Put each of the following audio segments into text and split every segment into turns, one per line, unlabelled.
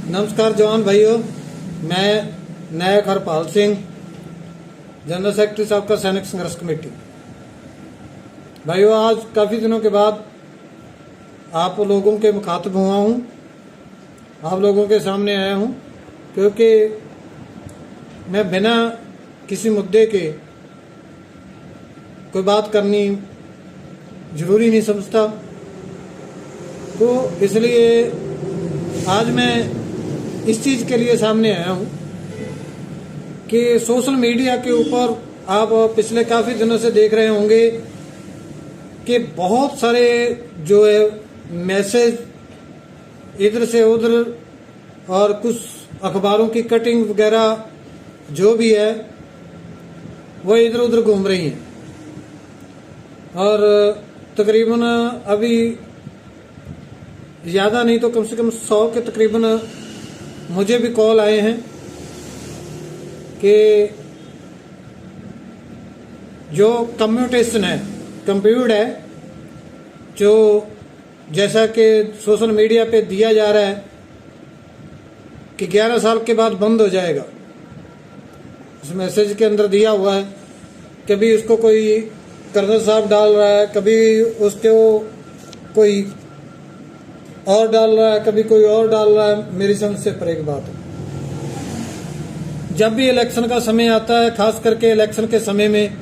नमस्कार जवान भाइयों, मैं नायक हरपाल सिंह, जनरल सेक्रेटरी साहब का सैनिक संघर्ष कमेटी। भाइयों, आज काफ़ी दिनों के बाद आप लोगों के मुखातिब हुआ हूँ, आप लोगों के सामने आया हूँ, क्योंकि मैं बिना किसी मुद्दे के कोई बात करनी जरूरी नहीं समझता। तो इसलिए आज मैं इस चीज़ के लिए सामने आया हूँ कि सोशल मीडिया के ऊपर आप पिछले काफ़ी दिनों से देख रहे होंगे कि बहुत सारे जो है मैसेज इधर से उधर और कुछ अखबारों की कटिंग वगैरह जो भी है वो इधर उधर घूम रही हैं। और तकरीबन अभी ज़्यादा नहीं तो कम से कम 100 के तकरीबन मुझे भी कॉल आए हैं कि जो कम्यूटेशन है, कंप्यूटर है, जो जैसा कि सोशल मीडिया पे दिया जा रहा है कि 11 साल के बाद बंद हो जाएगा। उस मैसेज के अंदर दिया हुआ है, कभी उसको कोई कर्नल साहब डाल रहा है, कभी उसको कोई और डाल रहा है, कभी कोई और डाल रहा है। मेरी समझ से परे की बात है। जब भी इलेक्शन का समय आता है, खास करके इलेक्शन के समय में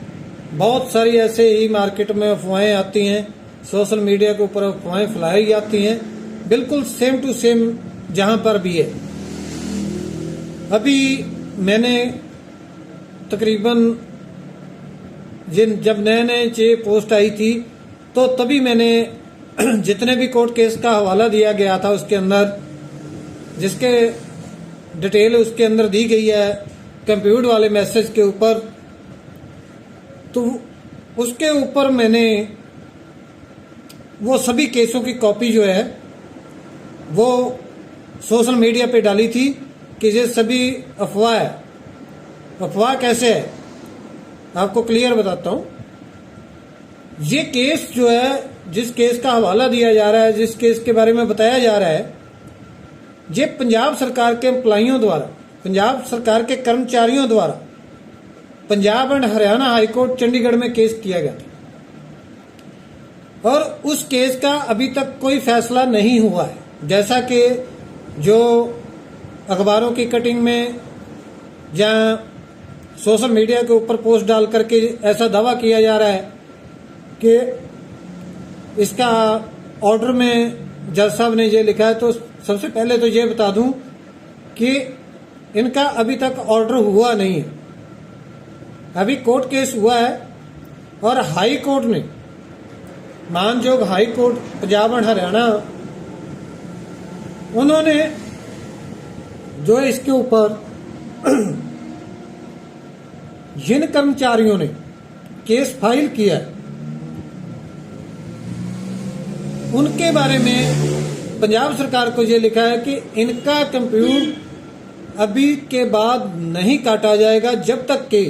बहुत सारी ऐसे ही मार्केट में अफवाहें आती हैं, सोशल मीडिया के ऊपर अफवाहें फैलाई जाती हैं, बिल्कुल सेम टू सेम जहां पर भी है। अभी मैंने तकरीबन जब नए नए ये पोस्ट आई थी तो तभी मैंने जितने भी कोर्ट केस का हवाला दिया गया था उसके अंदर, जिसके डिटेल उसके अंदर दी गई है कंप्यूटर वाले मैसेज के ऊपर, तो उसके ऊपर मैंने वो सभी केसों की कॉपी जो है वो सोशल मीडिया पे डाली थी कि ये सभी अफवाह है। अफवाह कैसे है आपको क्लियर बताता हूं। ये केस जो है, जिस केस का हवाला दिया जा रहा है, जिस केस के बारे में बताया जा रहा है, ये पंजाब सरकार के एम्प्लॉइयों द्वारा, पंजाब सरकार के कर्मचारियों द्वारा पंजाब एंड हरियाणा हाईकोर्ट चंडीगढ़ में केस किया गया था। और उस केस का अभी तक कोई फैसला नहीं हुआ है। जैसा कि जो अखबारों की कटिंग में या सोशल मीडिया के ऊपर पोस्ट डाल करके ऐसा दावा किया जा रहा है कि इसका ऑर्डर में जज साहब ने ये लिखा है। तो सबसे पहले तो ये बता दूं कि इनका अभी तक ऑर्डर हुआ नहीं है, अभी कोर्ट केस हुआ है। और हाई कोर्ट ने, मानजोग high court Punjab and Haryana, उन्होंने जो इसके ऊपर जिन कर्मचारियों ने केस फाइल किया है उनके बारे में पंजाब सरकार को ये लिखा है कि इनका कंप्यूटर अभी के बाद नहीं काटा जाएगा जब तक कि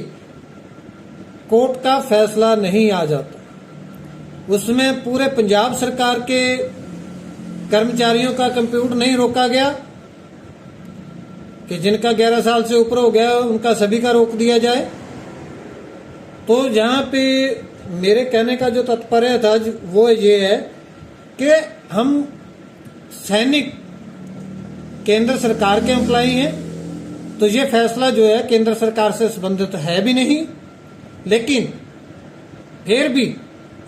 कोर्ट का फैसला नहीं आ जाता। उसमें पूरे पंजाब सरकार के कर्मचारियों का कंप्यूटर नहीं रोका गया कि जिनका 11 साल से ऊपर हो गया उनका सभी का रोक दिया जाए। तो जहां पे मेरे कहने का जो तात्पर्य था वो ये है कि हम सैनिक केंद्र सरकार के एम्प्लॉई हैं, तो ये फैसला जो है केंद्र सरकार से संबंधित है भी नहीं, लेकिन फिर भी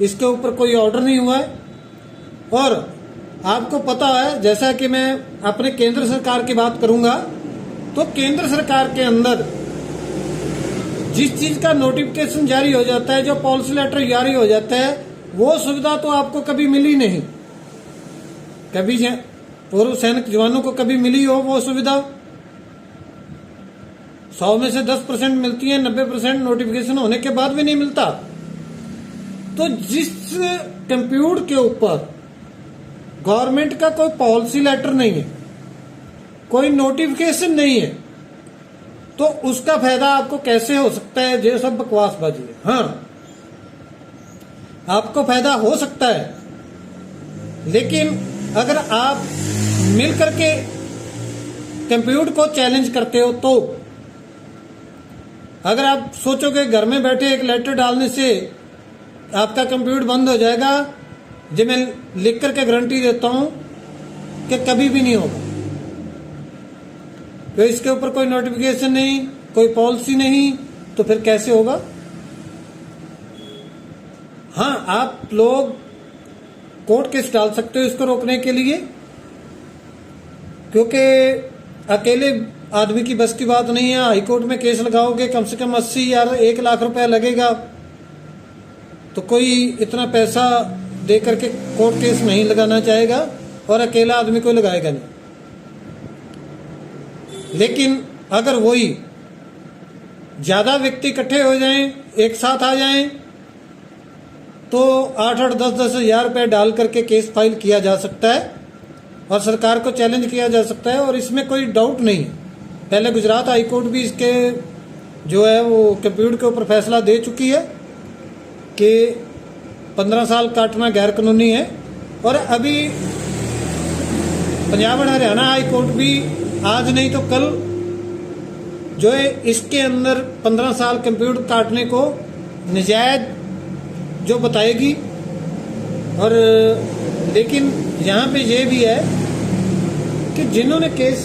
इसके ऊपर कोई ऑर्डर नहीं हुआ है। और आपको पता है, जैसा कि मैं अपने केंद्र सरकार की बात करूंगा, तो केंद्र सरकार के अंदर जिस चीज का नोटिफिकेशन जारी हो जाता है, जो पॉलिसी लेटर जारी हो जाता है, वो सुविधा तो आपको कभी मिली नहीं। कभी पूर्व सैनिक जवानों को कभी मिली हो वो सुविधा? 100 में से 10% मिलती है, 90% नोटिफिकेशन होने के बाद भी नहीं मिलता। तो जिस कंप्यूटर के ऊपर गवर्नमेंट का कोई पॉलिसी लेटर नहीं है, कोई नोटिफिकेशन नहीं है, तो उसका फायदा आपको कैसे हो सकता है? ये सब बकवासबाजी है। हाँ, आपको फायदा हो सकता है, लेकिन अगर आप मिल करके कंप्यूटर को चैलेंज करते हो तो। अगर आप सोचोगे घर में बैठे एक लेटर डालने से आपका कंप्यूटर बंद हो जाएगा, जो मैं लिख करके गारंटी देता हूं कि कभी भी नहीं होगा। तो इसके ऊपर कोई नोटिफिकेशन नहीं, कोई पॉलिसी नहीं, तो फिर कैसे होगा? हाँ, आप लोग कोर्ट केस डाल सकते हो इसको रोकने के लिए, क्योंकि अकेले आदमी की बस की बात नहीं है। हाईकोर्ट में केस लगाओगे कम से कम 80 या 1 लाख रुपया लगेगा, तो कोई इतना पैसा दे करके कोर्ट केस नहीं लगाना चाहेगा, और अकेला आदमी कोई लगाएगा नहीं। लेकिन अगर वही ज्यादा व्यक्ति इकट्ठे हो जाएं, एक साथ आ जाएं, तो 8-8, 10-10 हजार रुपये डाल करके केस फाइल किया जा सकता है और सरकार को चैलेंज किया जा सकता है, और इसमें कोई डाउट नहीं है। पहले गुजरात हाई कोर्ट भी इसके जो है वो कंप्यूटर के ऊपर फैसला दे चुकी है कि 15 साल काटना गैर कानूनी है, और अभी पंजाब और हरियाणा हाई कोर्ट भी आज नहीं तो कल जो है इसके अंदर 15 साल कंप्यूटर काटने को नजायज जो बताएगी। और लेकिन यहाँ पे ये भी है कि जिन्होंने केस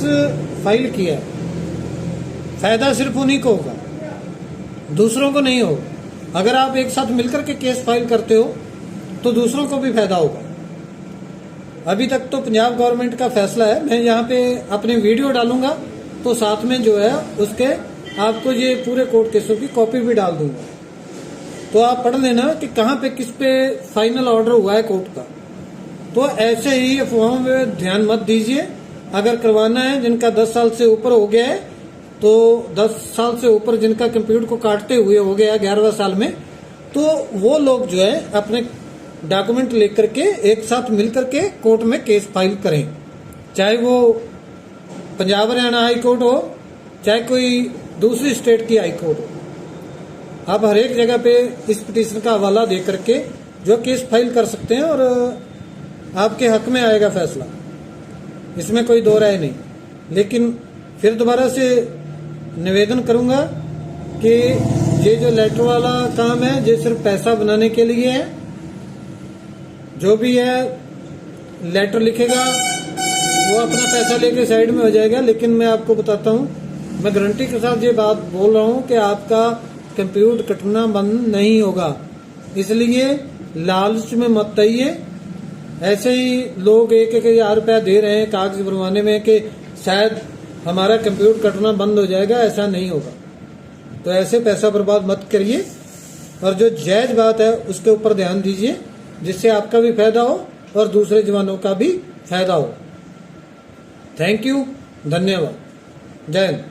फाइल किया है, फायदा सिर्फ उन्हीं को होगा, दूसरों को नहीं होगा। अगर आप एक साथ मिलकर के केस फाइल करते हो तो दूसरों को भी फायदा होगा। अभी तक तो पंजाब गवर्नमेंट का फैसला है, मैं यहाँ पे अपनी वीडियो डालूंगा तो साथ में जो है उसके आपको ये पूरे कोर्ट केसों की कॉपी भी डाल दूंगा, तो आप पढ़ लेना कि कहाँ पे किस पे फाइनल ऑर्डर हुआ है कोर्ट का। तो ऐसे ही अफवाहों में ध्यान मत दीजिए। अगर करवाना है, जिनका 10 साल से ऊपर हो गया है, तो 10 साल से ऊपर जिनका कंप्यूटर को काटते हुए हो गया 11वें साल में, तो वो लोग जो है अपने डॉक्यूमेंट लेकर के एक साथ मिलकर के कोर्ट में केस फाइल करें, चाहे वो पंजाब हरियाणा हाई कोर्ट हो, चाहे कोई दूसरी स्टेट की हाई कोर्ट हो। आप हर एक जगह पे इस पिटीशन का हवाला दे करके जो केस फाइल कर सकते हैं, और आपके हक में आएगा फैसला, इसमें कोई दो राय नहीं। लेकिन फिर दोबारा से निवेदन करूंगा कि ये जो लेटर वाला काम है ये सिर्फ पैसा बनाने के लिए है। जो भी है लेटर लिखेगा वो अपना पैसा लेके साइड में हो जाएगा। लेकिन मैं आपको बताता हूँ, मैं गारंटी के साथ ये बात बोल रहा हूँ कि आपका कंप्यूटर कटना बंद नहीं होगा। इसलिए लालच में मत आइए। ऐसे ही लोग 1-1 हजार रुपया दे रहे हैं कागज भरवाने में कि शायद हमारा कंप्यूटर कटना बंद हो जाएगा, ऐसा नहीं होगा। तो ऐसे पैसा बर्बाद मत करिए, और जो जायज बात है उसके ऊपर ध्यान दीजिए, जिससे आपका भी फायदा हो और दूसरे जवानों का भी फायदा हो। थैंक यू, धन्यवाद, जय हिंद।